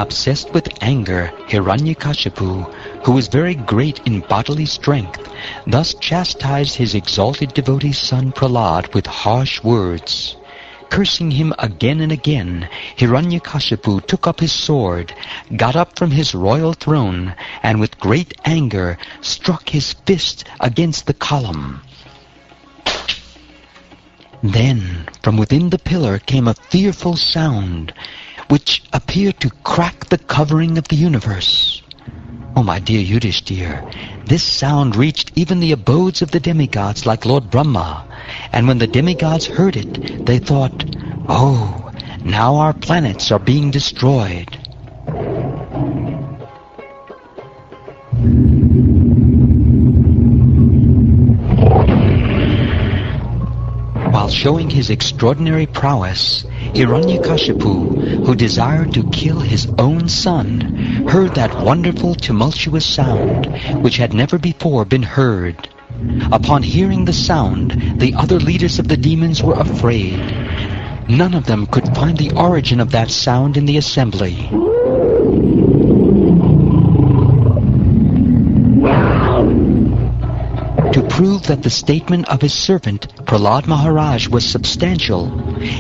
obsessed with anger, Hiranyakashipu, who was very great in bodily strength, thus chastised his exalted devotee son Prahlad with harsh words. Cursing him again and again, Hiranyakashipu took up his sword, got up from his royal throne, and with great anger struck his fist against the column. Then from within the pillar came a fearful sound, which appeared to crack the covering of the universe. Oh, my dear Yudhishthir, this sound reached even the abodes of the demigods like Lord Brahma, and when the demigods heard it, they thought, "Oh, now our planets are being destroyed." While showing his extraordinary prowess, Hiranyakashipu, who desired to kill his own son, heard that wonderful tumultuous sound, which had never before been heard. Upon hearing the sound, the other leaders of the demons were afraid. None of them could find the origin of that sound in the assembly. To prove that the statement of his servant, Prahlad Maharaj, was substantial,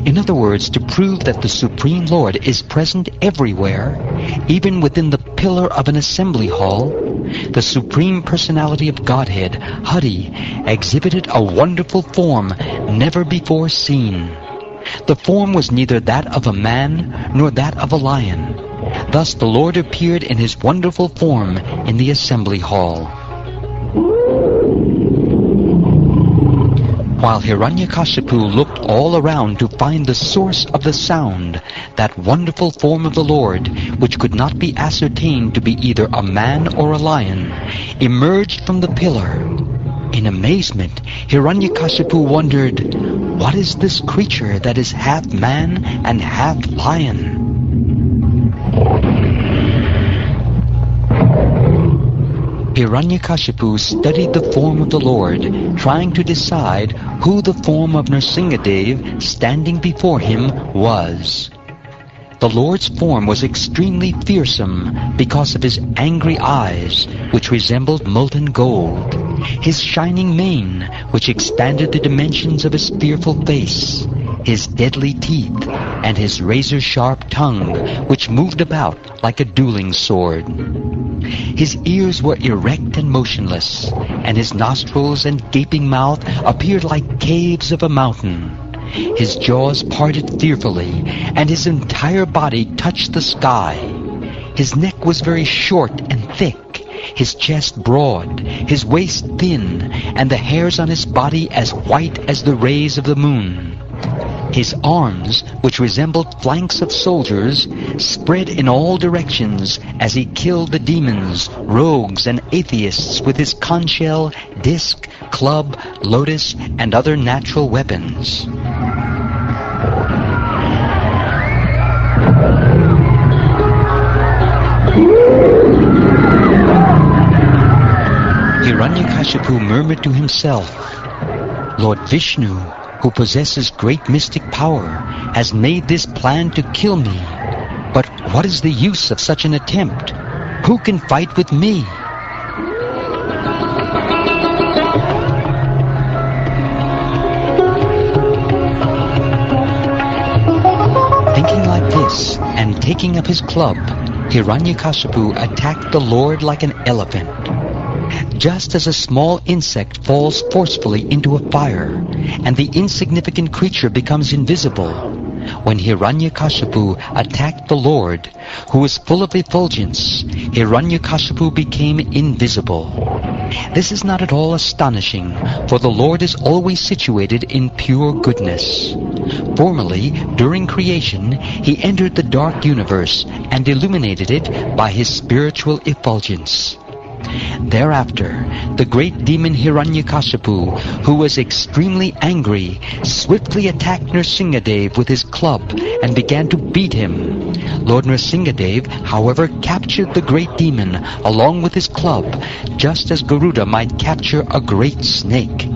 in other words, to prove that the Supreme Lord is present everywhere, even within the pillar of an assembly hall, the Supreme Personality of Godhead, Hari, exhibited a wonderful form never before seen. The form was neither that of a man nor that of a lion. Thus the Lord appeared in his wonderful form in the assembly hall. While Hiranyakashipu looked all around to find the source of the sound, that wonderful form of the Lord, which could not be ascertained to be either a man or a lion, emerged from the pillar. In amazement, Hiranyakashipu wondered, "What is this creature that is half man and half lion?" Hiranyakashipu studied the form of the Lord, trying to decide who the form of Nrsingadev standing before him was. The Lord's form was extremely fearsome because of his angry eyes, which resembled molten gold, his shining mane, which expanded the dimensions of his fearful face, his deadly teeth, and his razor-sharp tongue, which moved about like a dueling sword. His ears were erect and motionless, and his nostrils and gaping mouth appeared like caves of a mountain. His jaws parted fearfully, and his entire body touched the sky. His neck was very short and thick, his chest broad, his waist thin, and the hairs on his body as white as the rays of the moon. His arms, which resembled flanks of soldiers, spread in all directions as he killed the demons, rogues, and atheists with his conch shell, disc, club, lotus, and other natural weapons. Hiranyakashipu murmured to himself, "Lord Vishnu, who possesses great mystic power, has made this plan to kill me. But what is the use of such an attempt? Who can fight with me?" Thinking like this, and taking up his club, Hiranyakashipu attacked the Lord like an elephant. Just as a small insect falls forcefully into a fire, and the insignificant creature becomes invisible, when Hiranyakashipu attacked the Lord, who was full of effulgence, Hiranyakashipu became invisible. This is not at all astonishing, for the Lord is always situated in pure goodness. Formerly, during creation, he entered the dark universe and illuminated it by his spiritual effulgence. Thereafter, the great demon Hiranyakashipu, who was extremely angry, swiftly attacked Nrsingadev with his club and began to beat him. Lord Nrsingadev, however, captured the great demon along with his club, just as Garuda might capture a great snake.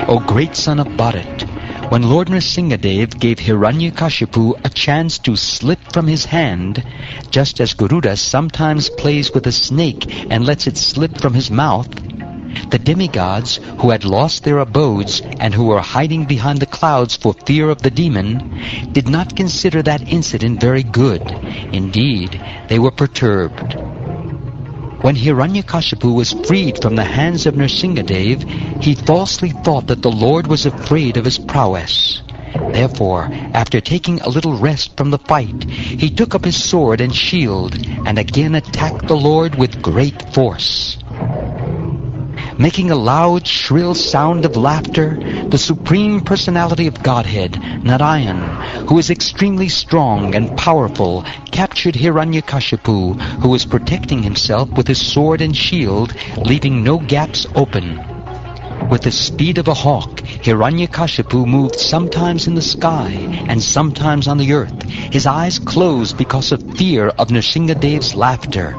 O great son of Bharat, when Lord Nrsingadev gave Hiranyakashipu a chance to slip from his hand, just as Garuda sometimes plays with a snake and lets it slip from his mouth, the demigods who had lost their abodes and who were hiding behind the clouds for fear of the demon did not consider that incident very good. Indeed, they were perturbed. When Hiranyakashipu was freed from the hands of Nrsingadev, he falsely thought that the Lord was afraid of his prowess. Therefore, after taking a little rest from the fight, he took up his sword and shield and again attacked the Lord with great force. Making a loud, shrill sound of laughter, the Supreme Personality of Godhead, Narayan, who is extremely strong and powerful, captured Hiranyakashipu, who was protecting himself with his sword and shield, leaving no gaps open. With the speed of a hawk, Hiranyakashipu moved sometimes in the sky and sometimes on the earth, his eyes closed because of fear of Nrsingadev's laughter.